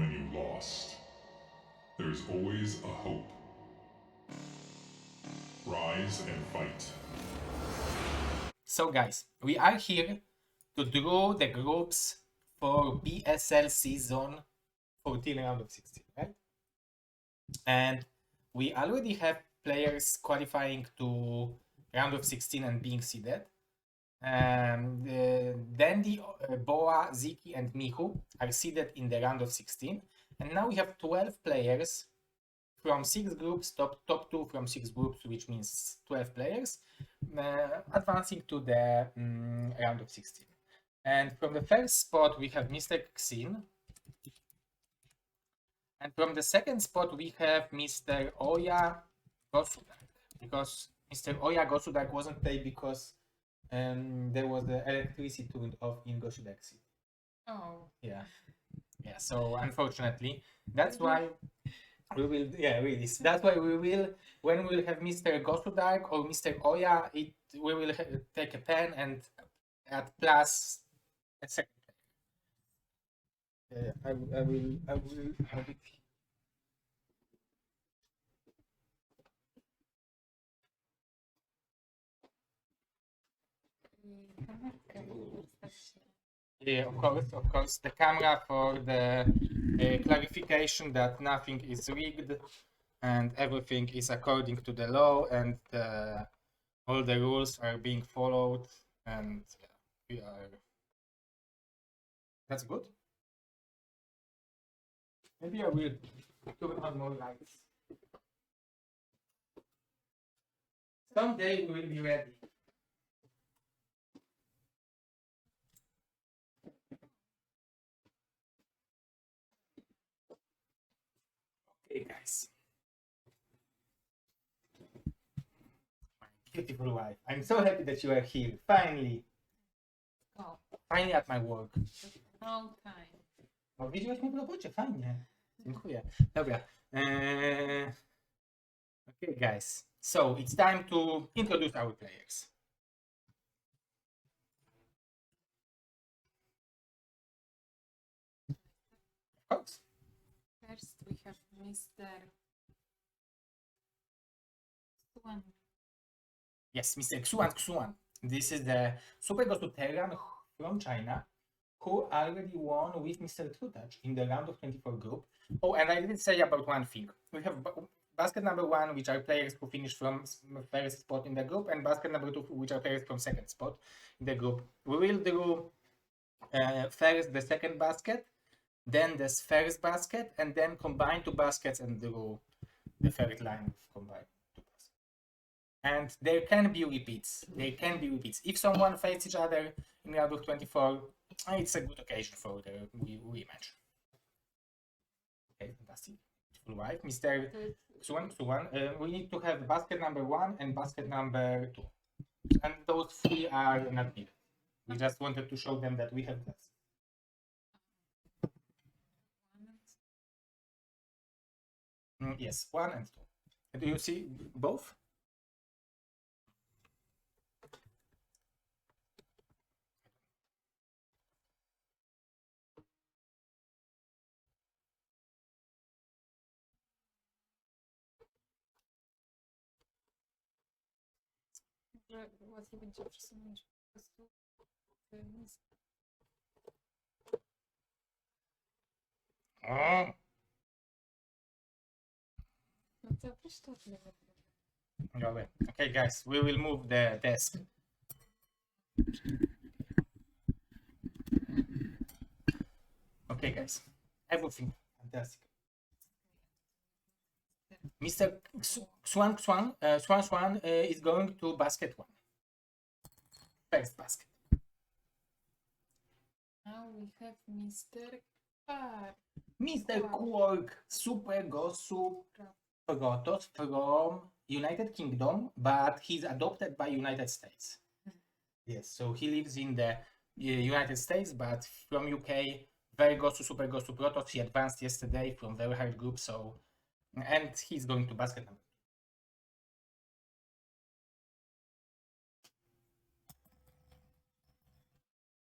when you lost. There's always a hope. Rise and fight. So guys, we are here to draw the groups for BSL season 14 round of 16, right? And we already have players qualifying to round of 16 and being seeded. Dandy, Boa, Ziki, and Michu are seeded in the round of 16. And now we have 12 players from 6 groups, top 2 from 6 groups, which means 12 players, advancing to the round of 16. And from the first spot, we have Mr. Xin. And from the second spot, we have Mr. Oya Gosudak. Because Mr. Oya Gosudak wasn't played because there was the electricity turned off in Gosudak City. Oh. Yeah. Yeah, so unfortunately, that's why we will, really. That's why we will, when we will have Mr. Gosudak or Mr. Oya, we will take a pen and add plus a second. I will. Yeah, of course, the camera for the clarification that nothing is rigged and everything is according to the law and all the rules are being followed, and we are. That's good. Maybe I will turn on more lights. Someday we will be ready. Okay, guys. My beautiful wife. I'm so happy that you are here. Finally. Oh. Finally at my work. Long time. O, widziałeś mnie w robocie, fajnie. Dziękuję. Dobra. Okay, guys. So it's time to introduce our players. Of course. First we have Mr. Xuan. Yes, Mr. Xuan. This is the Super Gosu Terran from China who already won with Mr. TrueTouch in the round of 24 group. Oh, and I didn't say about one thing. We have basket number 1, which are players who finish from first spot in the group, and basket number 2, which are players from second spot in the group. We will do first the second basket, then the first basket, and then combine 2 baskets and do the third line of combined 2 baskets. And there can be repeats. If someone fights each other in round of 24, it's a good occasion for the rematch. Okay, fantastic. Beautiful wife. Mr. Xuan, we need to have basket number 1 and basket number 2. And those 3 are not needed. We just wanted to show them that we have this. Yes, 1 and 2. Do you see both? Łatwiej będzie przesunąć po prostu wniz. No to weź to Okay, guys, we will move the desk. Okay, guys, everything fantastic. Mr. Xuan is going to basket 1. First basket. Now we have Mr. Quark. Mr. Quark, Super Gosu Protoss from United Kingdom, but he's adopted by United States. Yes, so he lives in the United States, but from UK, very Gosu, Super Gosu Protoss. He advanced yesterday from very hard group, so, and he's going to basket number 2.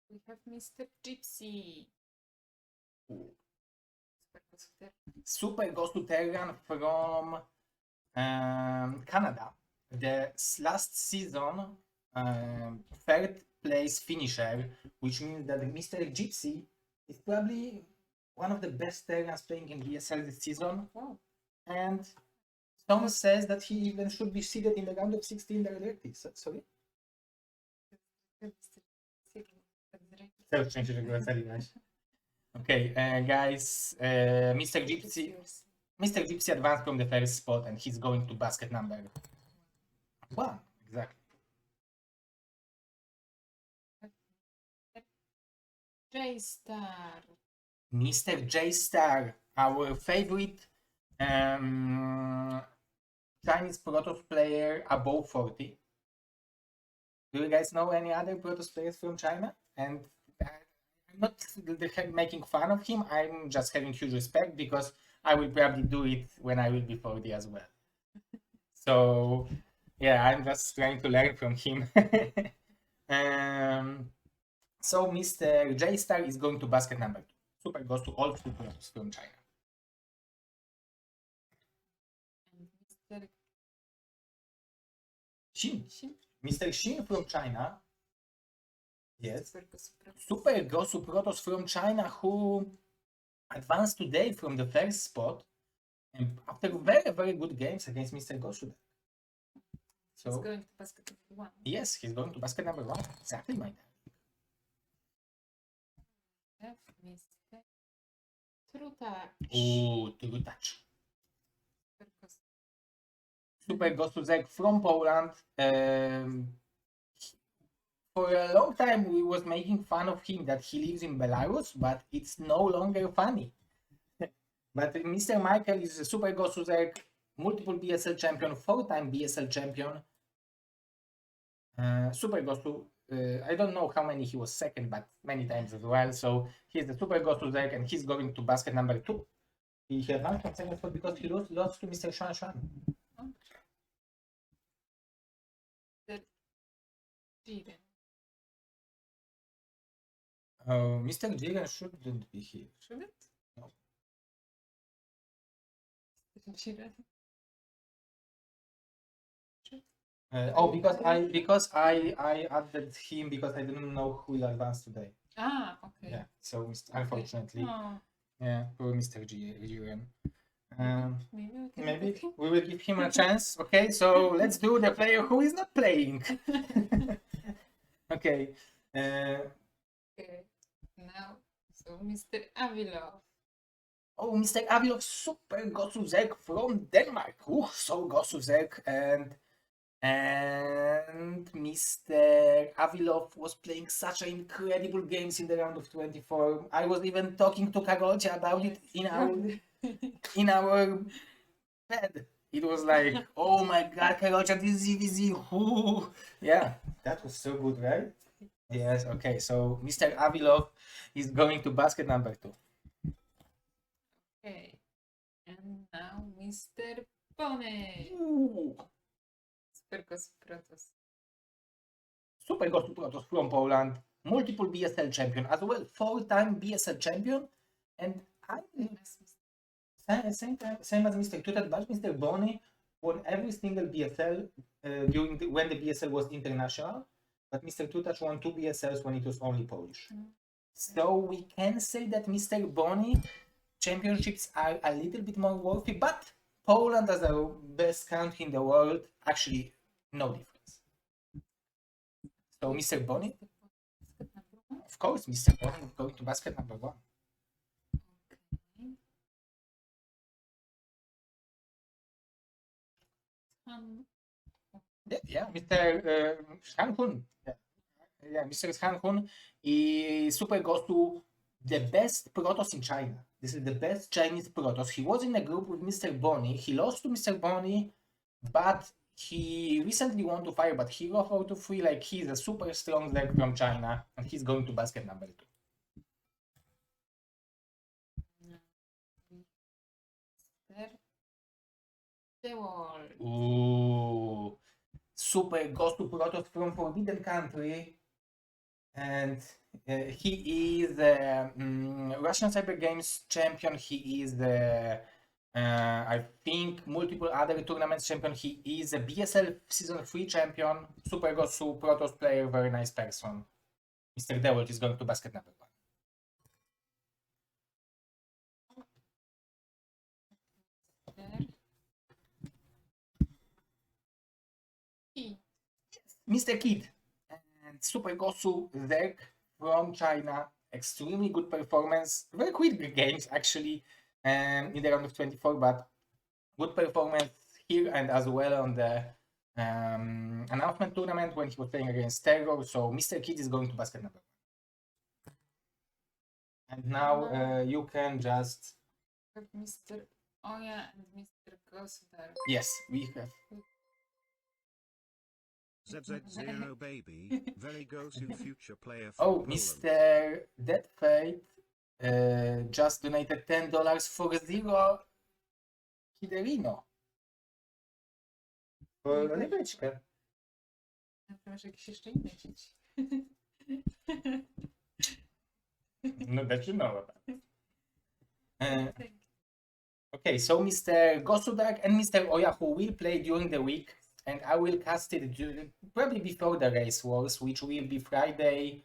We have Mr. Gypsy. Ooh. Super Gosu Terran from Canada. The last season third place finisher, which means that Mr. Gypsy is probably one of the best Terrans playing in BSL this season. Wow. And some says that he even should be seeded in the round of 16 directly. Sorry? Okay, guys, Mr. Gypsy advanced from the first spot and he's going to basket number 1. Exactly. J-Star. Mr. J-Star, our favorite Chinese Protoss player above 40. Do you guys know any other Protoss players from China? And I'm not making fun of him, I'm just having huge respect because I will probably do it when I will be 40 as well. So yeah, I'm just trying to learn from him. So Mr. J-Star is going to basket number 2. Super goes to all 2 players from China. And Mr. Xin. Xin. Mr. Xin from China. Yes. Super Gosu Protoss. Super Gosu Protoss from China who advanced today from the first spot and after very, very good games against Mr. Gosu. He's So going to basket number 1. yes, he's going to basket number 1. Exactly my time. F, Mr. True Touch. Ooh, True Touch. Super Gosu. Super Gosu from Poland. For a long time, we was making fun of him that he lives in Belarus, but it's no longer funny. But Mr. Michael is a Super Gosu, multiple BSL champion, 4-time BSL champion. Super Gosu, I don't know how many he was second, but many times as well. So he's the Super Gosu and he's going to basket number 2. He advanced from second spot because he lost to Mr. Shan Shan. Jiren. Mr. Jiren shouldn't be here. Should it? No. Jiren. Because I added him because I didn't know who will advance today. Ah, okay. Yeah, so unfortunately, Oh, yeah, poor Mr. Jiren. maybe Maybe we will give him a chance. Okay, so let's do the player who is not playing. Okay. Okay. Now, so Mr. Avilov. Oh, Mr. Avilov, Super Gosu from Denmark. So Gosu and Mr. Avilov was playing such incredible games in the round of 24. I was even talking to Karolinka about it in our bed. It was like, oh my god, Karolinka, this is easy. Yeah, that was so good, right? Yes, okay, so Mr. Avilov is going to basket number 2. Okay. And now Mr. Pony. Ooh. Super Gosu Protoss. Super Gosu Protoss from Poland, multiple BSL champion as well, 4-time BSL champion, and same as Mr. Tutat, but Mr. Bonnie won every single BSL when the BSL was international, but Mr. Tutat won 2 BSLs when it was only Polish. So we can say that Mr. Bonnie championships are a little bit more worthy, but Poland as the best country in the world, actually no difference. So Mr. Bonnie, of course, Mr. Bonnie is going to basket number 1. Yeah, Mr. Shanhun. Yeah, Mr. Shanhun is Super Gosu, the best Protoss in China. This is the best Chinese Protoss. He was in a group with Mr. Bonnie. He lost to Mr. Bonnie, but he recently won to Fire, but he got 4-3. Like, he's a super strong leg from China, and he's going to basket number 2. Dawid. Ooh, Super Gosu Protoss from Forbidden Country. And he is the Russian Cyber Games champion. He is the I think multiple other tournaments champion. He is a BSL Season 3 champion. Super Gosu, Protoss player, very nice person. Mr. Dawid is going to basket number 1. There. E. Mr. Kid and Super Gosu Zerg from China. Extremely good performance. Very quick games actually in the round of 24, but good performance here and as well on the announcement tournament when he was playing against Terror. So Mr. Kid is going to basket number 1. And now you can just Have Mr. Oya and Mr. Gosu there. yes, we have ZZZero baby, very Gosu future player from oh, Poland. Mr. Dead Fate just donated $10 for Zero Kiderino. For rozryweczkę. Masz jakieś jeszcze inne dzieci. No, that you know about. Okay, so Mr. Gosudak and Mr. Oya who will play during the week, and I will cast it probably before the race wars, which will be Friday,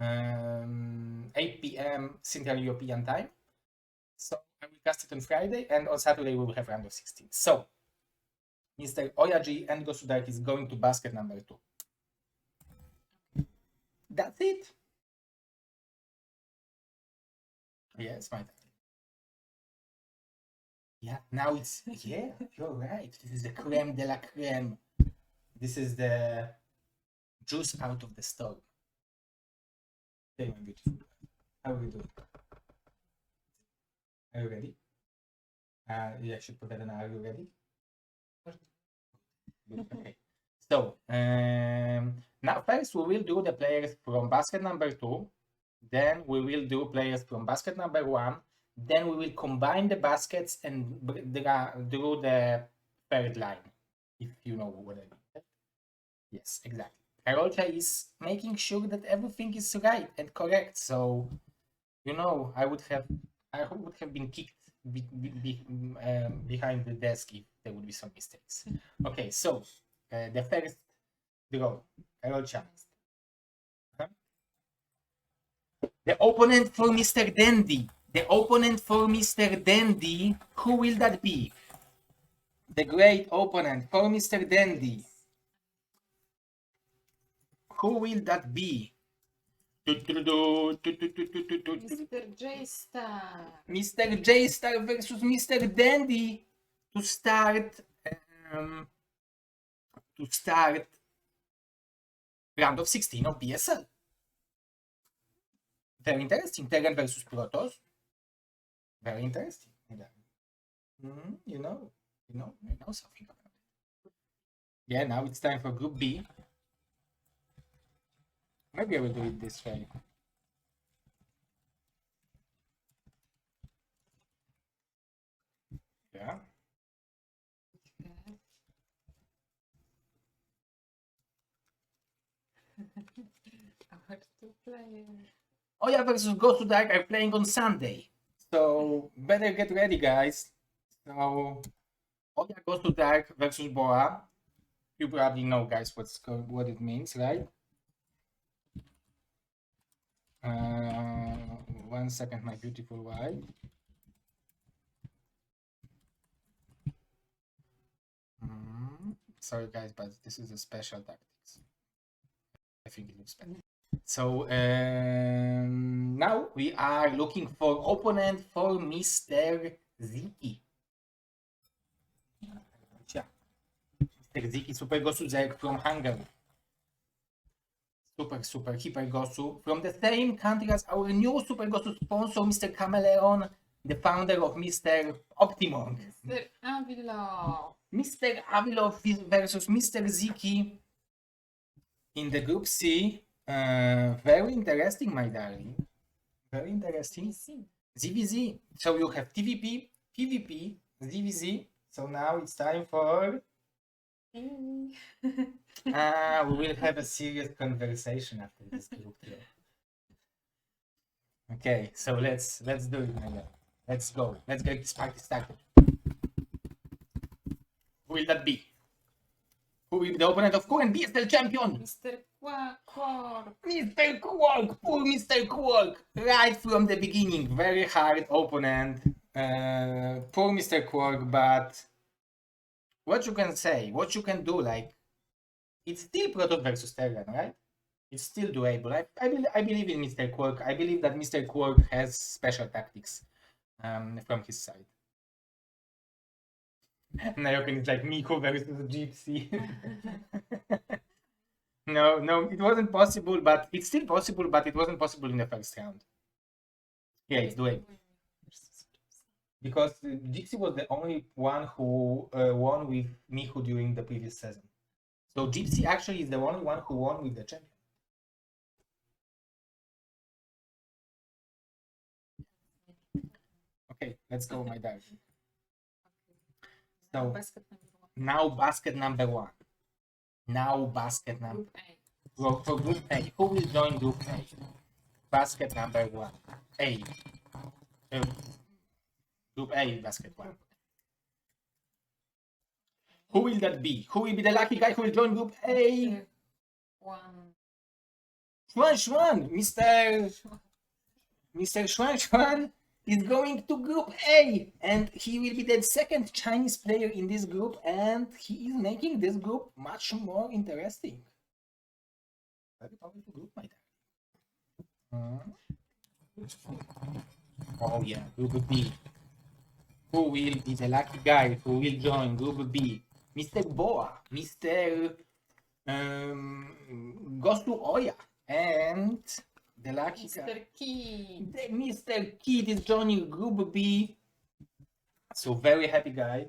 8 p.m. Central European time. So I will cast it on Friday, and on Saturday we will have round of 16. So Mr. Oyaji and Gosudak is going to basket number 2. That's it. Yes, my turn. Yeah, now it's, yeah, you're right. This is the creme de la creme. This is the juice out of the storm. Okay, my beautiful. How are we doing? Are you ready? Yeah, I should put that in. Are you ready? Good, okay. So, now first we will do the players from basket number 2. Then we will do players from basket number 1. Then we will combine the baskets and draw the third line, if you know what I mean. Yes, exactly. Karolinka is making sure that everything is right and correct. So, you know, I would have been kicked behind the desk if there would be some mistakes. Okay, so the first draw, Karolinka. The opponent for Mr. Dandy. The opponent for Mr. Dandy, who will that be? The great opponent for Mr. Dandy. Who will that be? Mr. J-Star. Mr. J-Star versus Mr. Dandy to start round of 16 of BSL. Very interesting. Terran versus Protoss. Very interesting. You know something about it. Yeah, now it's time for Group B. Maybe I will do it this way. Yeah. Our 2 players. Oya versus Gosu Dark are playing on Sunday. So better get ready, guys. So Oya Gosu Dark versus Boa. You probably know, guys, what it means, right? 1 second, my beautiful wife. Sorry, guys, but this is a special tactics. I think it looks better. So now we are looking for opponent for Mr. Ziki. Mr. Ziki, Super Gosu Zerg from Hungary. Super Hyper Gosu from the same country as our new Super Gosu sponsor, Mr. Chameleon, the founder of Mr. Optimum. Mr. Avilov. Mr. Avilov versus Mr. Ziki in the Group C. Very interesting, my darling. Very interesting. ZVZ. So you have TVP, PvP, ZVZ. So now it's time for We will have a serious conversation after this group draw. Okay, so let's do it, my guy. Let's go. Let's get this party started. Who will that be? Who will be the opponent of current BSL champion? Mr. Quark. Mr. Quark! Poor Mr. Quark! Right from the beginning, very hard opponent. Poor Mr. Quark, but what you can say, what you can do, like, it's still Protoss versus Terran, right? It's still doable. I believe in Mr. Quark. I believe that Mr. Quark has special tactics from his side. Nayoken is like Miko versus Gypsy. No, it wasn't possible, but it's still possible, but it wasn't possible in the first round. Yeah, it's doable. Because Gypsy was the only one who won with Miku during the previous season. So Gypsy actually is the only one who won with the champion. Okay, let's go, my dad. So now basket number one. Now basket number. Group A. Well, for Group A, who will join Group A? Basket number one. A. Group A, basket one. Who will that be? Who will be the lucky guy who will join Group A? Schwan, Mr. Schwan is going to Group A, and he will be the second Chinese player in this group, and he is making this group much more interesting. Very powerful group, my dad. Oh yeah, Group B. Who will be the lucky guy who will join Group B? Mr. Boa, Mr. Gosu Oya, and the lucky guy. Mr. Key. Mr. Kid is joining Group B. So very happy guy.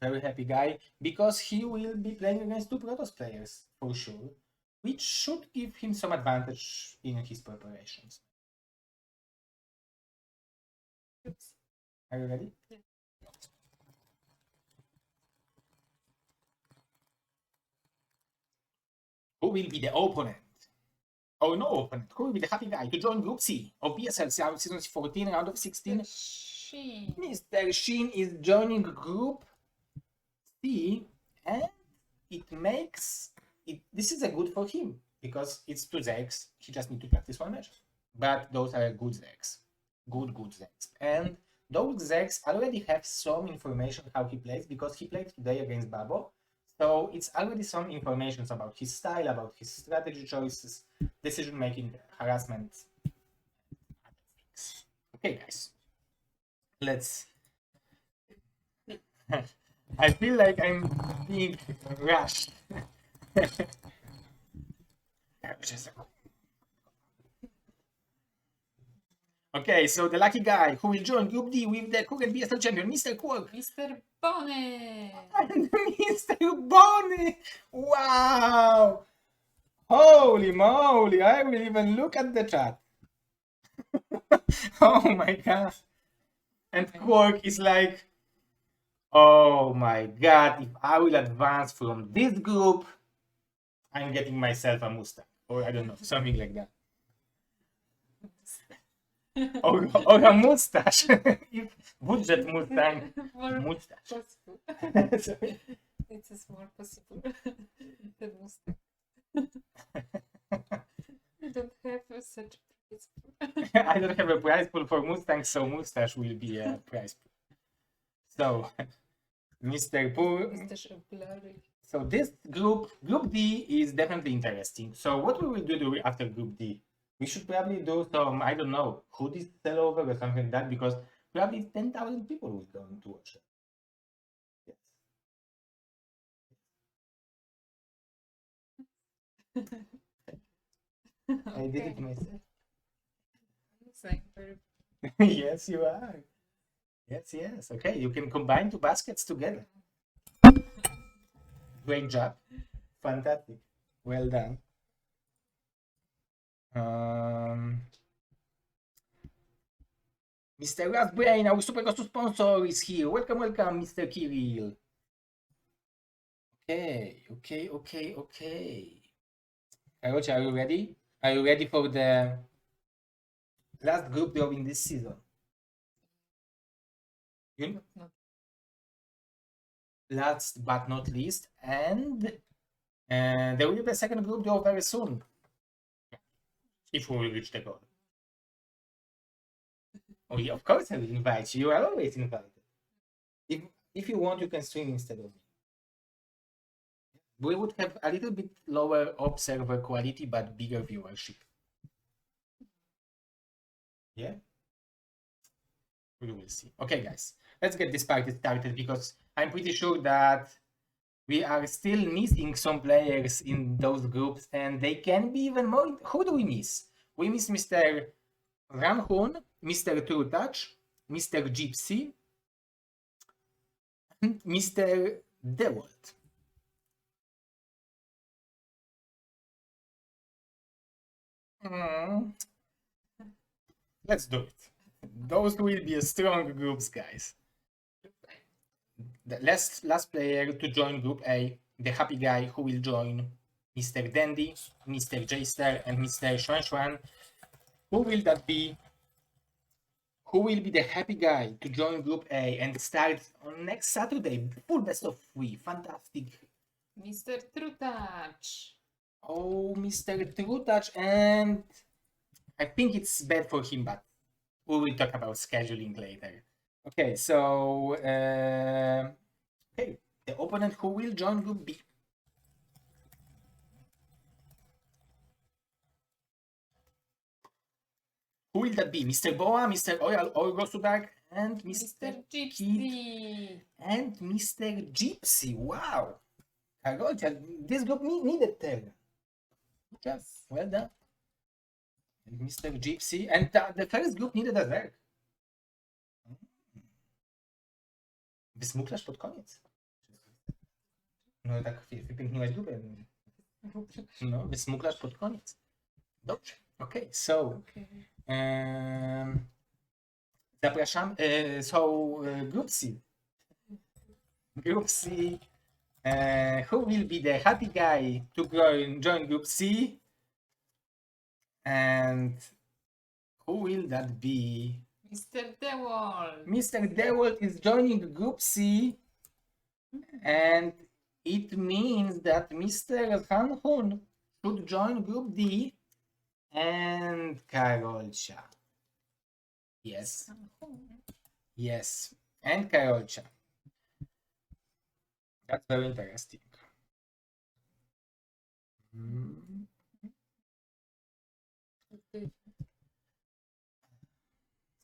Very happy guy. Because he will be playing against two Protoss players for sure. Which should give him some advantage in his preparations. Oops. Are you ready? Yeah. Who will be the opponent? Oh, no opponent. Who will be the happy guy to join Group C of BSL Season 14, Round of 16? She. Mr. Shin is joining Group C, and it makes it. This is a good for him because it's two Zegs. He just needs to practice one match. But those are good Zegs. Good Zegs. And those Zegs already have some information how he plays because he played today against Babo. So it's already some information about his style, about his strategy choices, decision making, harassment. Okay, guys. Let's. I feel like I'm being rushed. Okay, so the lucky guy who will join Group D with the current BSL champion, Mr. Quark. Mr. Bonnet. And Mr. Bonnie! Wow! Holy moly! I will even look at the chat. Oh my god! And Quark is like, oh my god! If I will advance from this group, I'm getting myself a Mustang, or I don't know, something like that. or a mustache. Budget Mustang. Mustache. Possible. It is more possible than Mustang. I don't have such price pool. I don't have a price pool for Mustang, so mustache will be a price pool. So, Mr. Poor. Mustache blurry. So this Group D is definitely interesting. So what we will do after Group D? We should probably do some, I don't know, hoodies sell over or something like that, because probably 10,000 people will go to watch it. Yes. I did it myself. It's like very... Yes, you are. Yes. Okay, you can combine two baskets together. Great job. Fantastic. Well done. Mr. Raspbrain, our Super Gosu sponsor, is here. Welcome, Mr. Kirill. Okay. Karocha, are you ready? Are you ready for the last group draw in this season? You- Not Last but not least, and there will be a second group draw very soon. If we will reach the goal. Oh, yeah, of course I will invite you. You are always invited. If you want, you can stream instead of me. We would have a little bit lower observer quality, but bigger viewership. Yeah? We will see. Okay, guys, let's get this party started because I'm pretty sure that we are still missing some players in those groups and they can be even more. Who do we miss? We miss Mr. Ranhun, Mr. True Touch, Mr. Gypsy, and Mr. Dawid. Let's do it. Those will be a strong groups, guys. The last player to join Group A, the happy guy who will join Mr. Dandy, Mr. J-Star, and Mr. Xuan. Who will that be? Who will be the happy guy to join Group A and start on next Saturday? Full best of 3. Fantastic. Mr. True Touch. Oh, Mr. True Touch, and I think it's bad for him, but we will talk about scheduling later. Okay, so okay, the opponent who will join Group B. Who will that be? Mr. Boa, Mr. Oil, Gosu and Mr. Gypsy. And Mr. Gypsy. Wow. Karocha, this group needed Terra. Yes, well done. And Mr. Gypsy. And the first group needed a Zerg. Wysmuklasz pod koniec. No tak wypiękniłaś grupę. No, wysmuklasz pod koniec. Dobrze. Okay, so Okay. zapraszam. Group C. Group C. Who will be the happy guy to join Group C? And who will that be? Mr. Dawid. Mr. Dawid is joining Group C, and it means that Mr. Hanhun should join Group D, and Karolcha. Yes. Yes. And Karolcha. That's very interesting.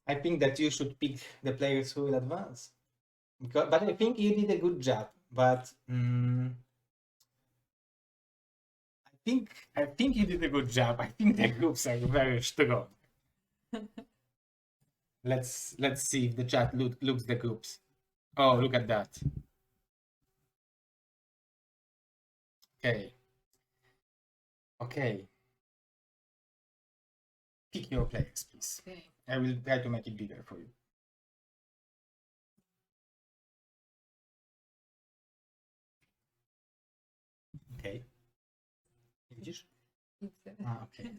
I think that you should pick the players who will advance. But I think you did a good job. But I think you did a good job. I think the groups are very strong. Let's see if the chat looks the groups. Oh, look at that. Okay. Pick your players, please. Okay. I will try to make it bigger for you. Okay. Widzisz? Widzę. Okay.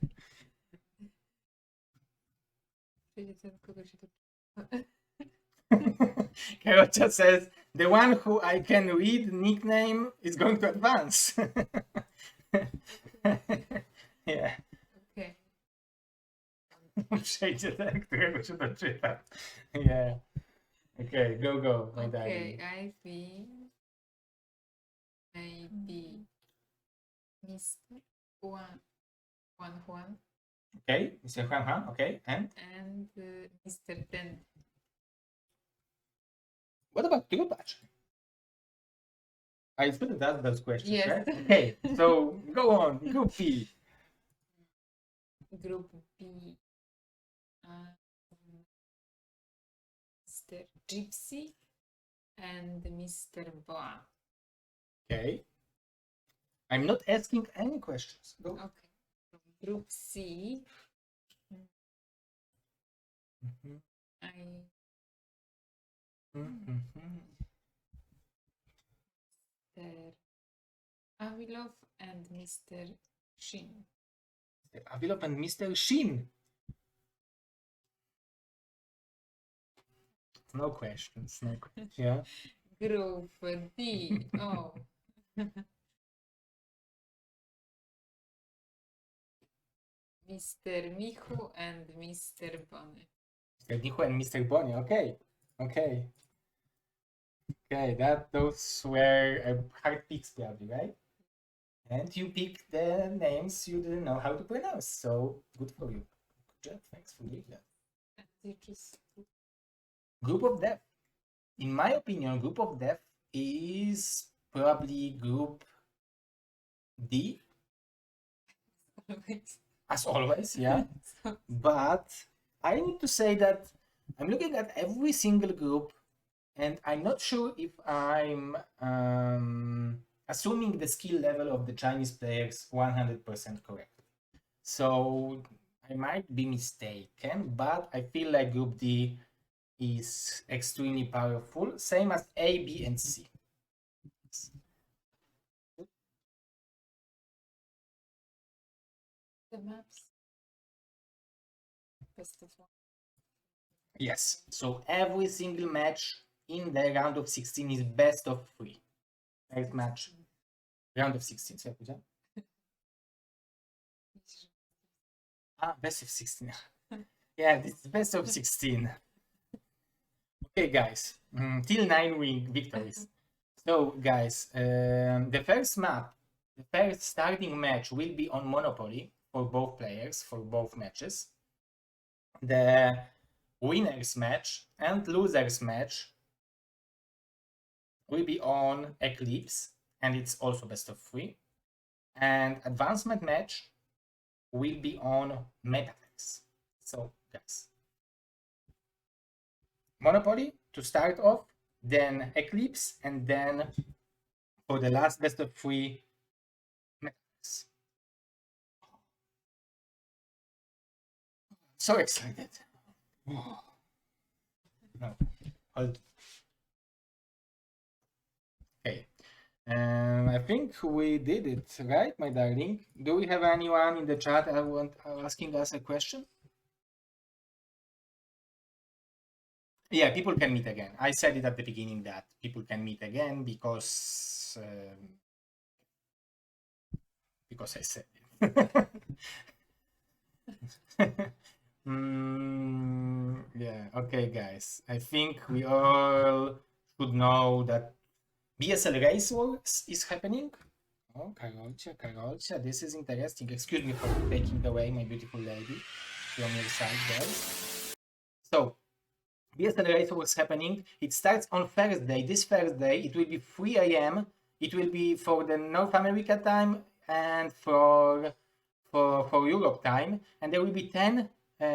Przejdzie ten, kogo się to... Karocha says, the one who I can read nickname is going to advance. Yeah. Okay. Przejdzie ten, którego się doczyta. Yeah. Okay, go, my Okay, darling. I think maybe Mr. Juan. Okay, Mr. Juan, okay, and Mr. Den. what about True Touch? I shouldn't ask those questions, Yes. right? Okay, so go on, Group B. Group B. Mr. Gypsy and Mr. Boa. Okay. I'm not asking any questions. Go. Okay. Group C. Mhm. I Mhm. Mr. Avilov and Mr. Shin. Avilov and Mr. Shin. No questions. No questions. Yeah. Group D. Oh. Mr. Michu and Mr. Bonny. Mr. Nico and Mr. Bonnie. Okay. Okay. Okay. Those were hard picks, probably, right? And you picked the names you didn't know how to pronounce. So good for you. Good job. Thanks for doing that. You just Group of Death. In my opinion, Group of Death is probably Group D, always. as always, yeah. But I need to say that I'm looking at every single group and I'm not sure if I'm assuming the skill level of the Chinese players 100% correct. So I might be mistaken, but I feel like Group D is extremely powerful, same as A, B, and C. The maps. Best of one. Yes, so every single match in the round of 16 is best of 3. Next match, round of 16. Co ja powiedziałem? Best of 16. Yeah, this is best of 16. Okay, guys, till 9 victories. So, guys, the first map, the first starting match will be on Monopoly for both players, for both matches. The winners match and losers match will be on Eclipse, and it's also best of 3. And advancement match will be on Metatex. So, guys, Monopoly to start off, then Eclipse, and then for the last best of 3, Metatex. So excited. No, hold. Okay. I think we did it, right, my darling? Do we have anyone in the chat asking us a question? Yeah, people can meet again. I said it at the beginning that people can meet again because I said it. Yeah, okay, guys. I think we all should know that BSL Raceworks is happening. Oh, Karolcia, this is interesting. Excuse me for taking away my beautiful lady from your side, guys. So, BSL Raceworks happening. It starts on Thursday. This Thursday, it will be 3 a.m. It will be for the North America time and for Europe time, and there will be 10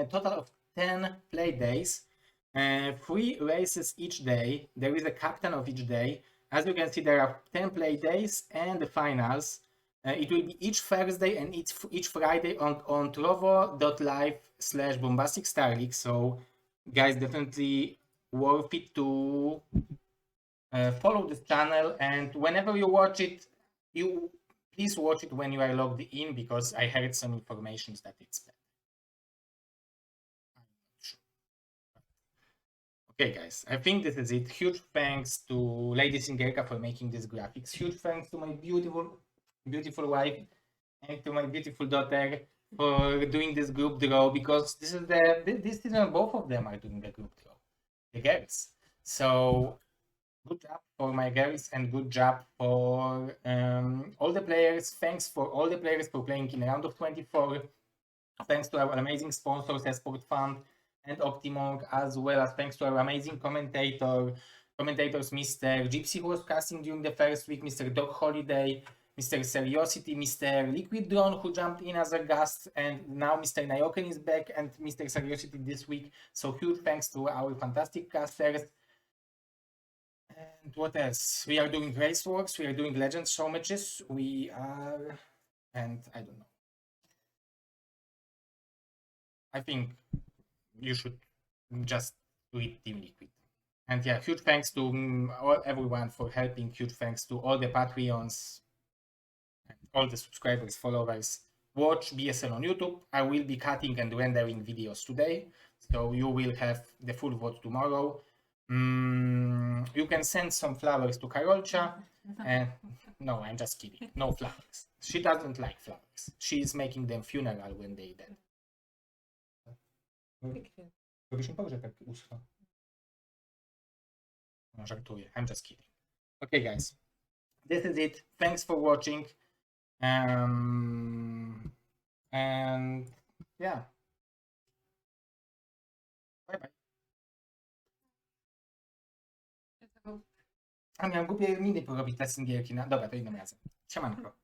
total of 10 play days, 3 races each day. There is a captain of each day. As you can see, there are 10 play days and the finals. It will be each Thursday and each Friday on trovo.live/Bombastic Starleague. So, guys, definitely worth it to follow this channel, and whenever you watch it, please watch it when you are logged in, because I heard some information that it's bad. I'm not sure. Okay, guys, I think this is it. Huge thanks to Lady Singerka for making these graphics. Huge thanks to my beautiful, beautiful wife and to my beautiful daughter for doing this group draw, because this season both of them are doing the group draw, the girls. So good job for my girls and good job for all the players. Thanks for all the players for playing in round of 24. Thanks to our amazing sponsors, Esport Fund and Optimong, as well as thanks to our amazing commentators, Mr. Gypsy, who was casting during the first week, Mr. Dog Holiday, Mr. Seriosity, Mr. Liquid Drone, who jumped in as a guest, and now Mr. Nayoken is back, and Mr. Seriosity this week. So huge thanks to our fantastic casters. And what else? We are doing Raceworks, we are doing Legends show matches, and I don't know. I think you should just read Team Liquid. And yeah, huge thanks to everyone for helping. Huge thanks to all the Patreons. all the subscribers, followers, watch BSL on YouTube. I will be cutting and rendering videos today, so you will have the full VOD tomorrow. You can send some flowers to Karolcia. And no, I'm just kidding. No flowers. She doesn't like flowers. She is making them funeral when they dead. Robisz im pogrzeb, jak uschną. No, żartuję. I'm just kidding. Okay, guys. This is it. Thanks for watching. And yeah. Bye bye. A miałem głupie miny porobić dla singierki. No, dobra, to innym razem. Siemanko.